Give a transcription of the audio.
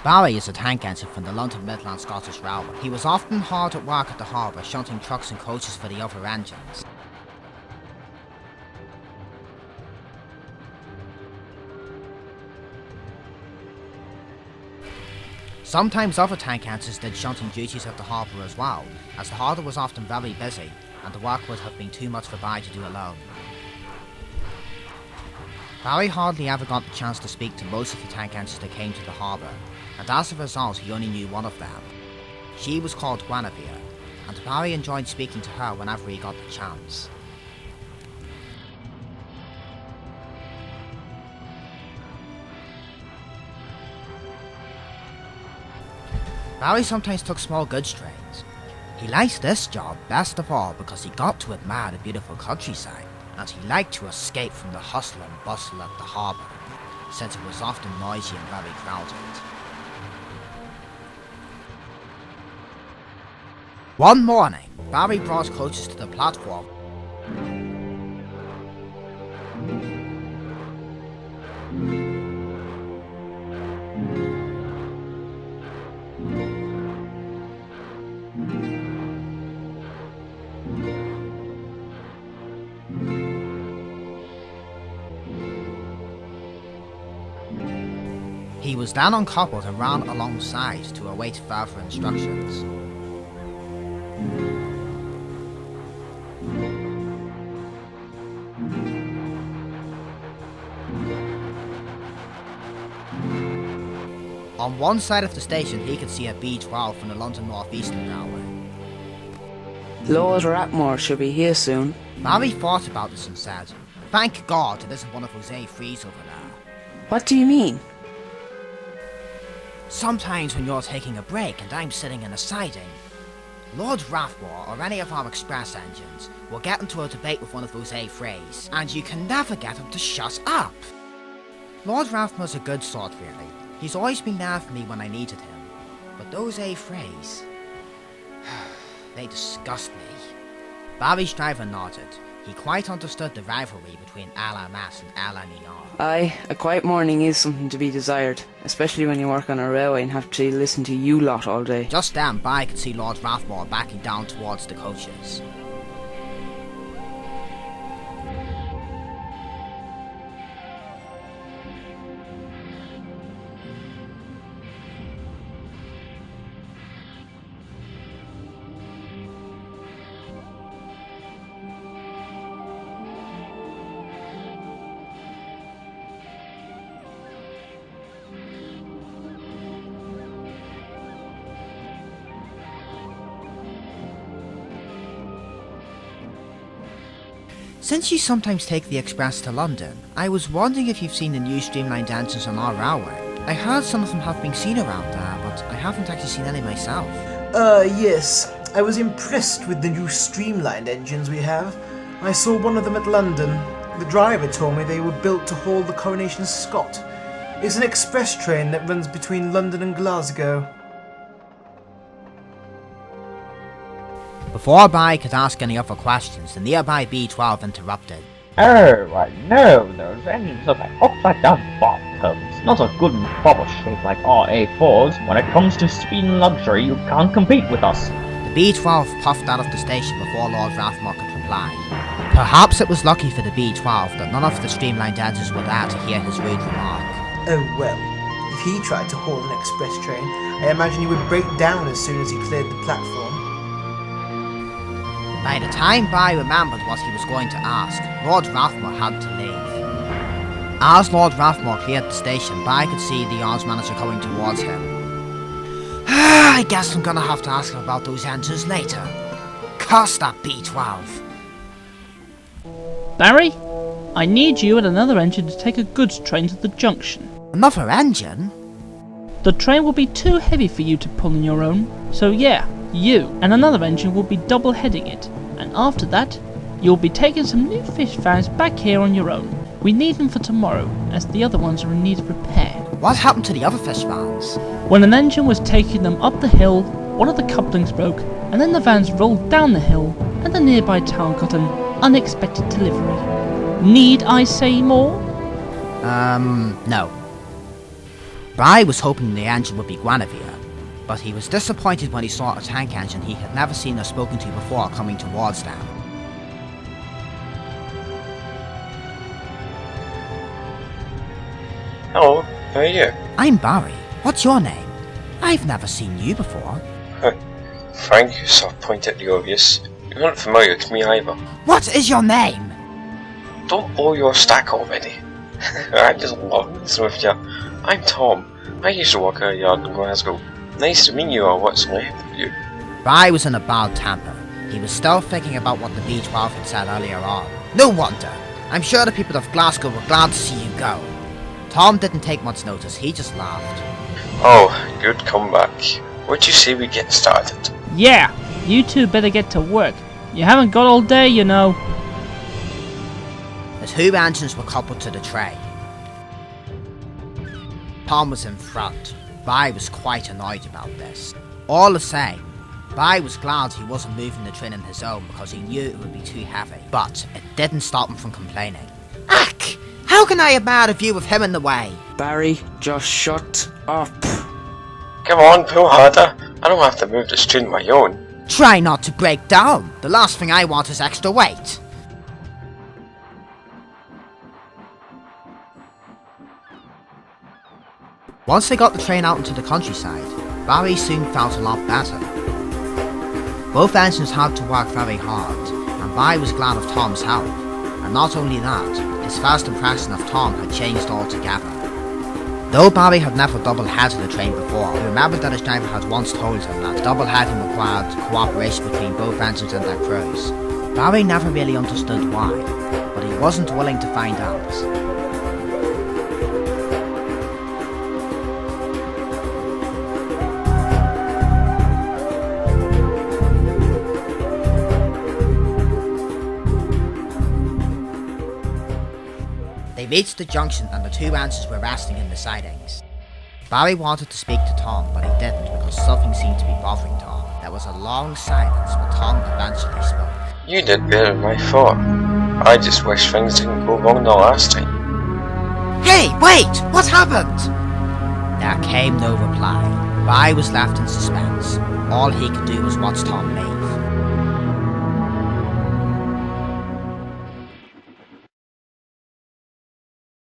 Barry is a tank ensign from the London Midland Scottish Railway. He was often hard at work at the harbour, shunting trucks and coaches for the other engines. Sometimes other tank ensigns did shunting duties at the harbour as well, as the harbour was often very busy, and the work would have been too much for Barry to do alone. Barry hardly ever got the chance to speak to most of the tank ensigns that came to the harbour, and as a result he only knew one of them. She was called Guinevere, and Barry enjoyed speaking to her whenever he got the chance. Barry sometimes took small goods trains. He liked this job best of all because he got to admire the beautiful countryside, and he liked to escape from the hustle and bustle at the harbour, since it was often noisy and very crowded. One morning, Barry brought coaches to the platform. He was then uncoupled and ran alongside to await further instructions. On one side of the station he could see a B12 from the London North Eastern Railway. Lord Rathmore should be here soon. Barry thought about this and said, "Thank God it isn't one of those A3s over there." What do you mean? Sometimes when you're taking a break and I'm sitting in a siding, Lord Rathmore or any of our express engines will get into a debate with one of those A3s, and you can never get him to shut up. Lord Rathmore's a good sort really. He's always been there for me when I needed him. But those A3s, they disgust me. Barry's driver nodded. He quite understood the rivalry between LMS and LNER. Aye, a quiet morning is something to be desired, especially when you work on a railway and have to listen to you lot all day. Just then, Barry could see Lord Rathmore backing down towards the coaches. Since you sometimes take the express to London, I was wondering if you've seen the new streamlined engines on our railway. I heard some of them have been seen around there, but I haven't actually seen any myself. Yes. I was impressed with the new streamlined engines we have. I saw one of them at London. The driver told me they were built to haul the Coronation Scot. It's an express train that runs between London and Glasgow. Before Barry could ask any other questions, the nearby B12 interrupted. Oh, I know those engines have upside-down bottoms, not a good and proper shape like our A4s. When it comes to speed and luxury, you can't compete with us. The B12 puffed out of the station before Lord Rathmore could reply. Perhaps it was lucky for the B12 that none of the streamlined engines were there to hear his rude remark. Oh well, if he tried to haul an express train, I imagine he would break down as soon as he cleared the platform. By the time Barry remembered what he was going to ask, Lord Rathmore had to leave. As Lord Rathmore cleared the station, Barry could see the Yardmanager coming towards him. I guess I'm gonna have to ask him about those engines later. Curse that B12. Barry, I need you and another engine to take a goods train to the junction. Another engine? The train will be too heavy for you to pull on your own, so yeah, you and another engine will be double-heading it, and after that, you'll be taking some new fish vans back here on your own. We need them for tomorrow, as the other ones are in need of repair. What happened to the other fish vans? When an engine was taking them up the hill, one of the couplings broke, and then the vans rolled down the hill, and the nearby town got an unexpected delivery. Need I say more? No. Barry was hoping the engine would be Guinevere, but he was disappointed when he saw a tank engine he had never seen or spoken to before coming towards them. Hello, how are you? I'm Barry. What's your name? I've never seen you before. Frank, you sort of point at the obvious. You aren't familiar to me either. What is your name? Don't blow your stack already. I'm just loving this with you. I'm Tom. I used to work at a yard in Glasgow. Nice to meet you, or what's left of you. Barry was in a bad temper. He was still thinking about what the B-12 had said earlier on. No wonder. I'm sure the people of Glasgow were glad to see you go. Tom didn't take much notice, he just laughed. Oh, good comeback. What'd you say we get started? Yeah, you two better get to work. You haven't got all day, you know. The two engines were coupled to the train. Tom was in front. Barry was quite annoyed about this. All the same, Barry was glad he wasn't moving the train on his own because he knew it would be too heavy. But it didn't stop him from complaining. Ack! How can I have made a view with him in the way? Barry, just shut up. Come on, pull harder. I don't have to move this train on my own. Try not to break down. The last thing I want is extra weight. Once they got the train out into the countryside, Barry soon felt a lot better. Both engines had to work very hard, and Barry was glad of Tom's help. And not only that, his first impression of Tom had changed altogether. Though Barry had never double-headed a train before, he remembered that his driver had once told him that double-heading required cooperation between both engines and their crews. Barry never really understood why, but he wasn't willing to find out. They reached the junction and the two engines were resting in the sidings. Barry wanted to speak to Tom, but he didn't because something seemed to be bothering Tom. There was a long silence, but Tom eventually spoke. You did better than I thought. I just wish things didn't go wrong the last time. Hey, wait! What happened? There came no reply. Barry was left in suspense. All he could do was watch Tom leave.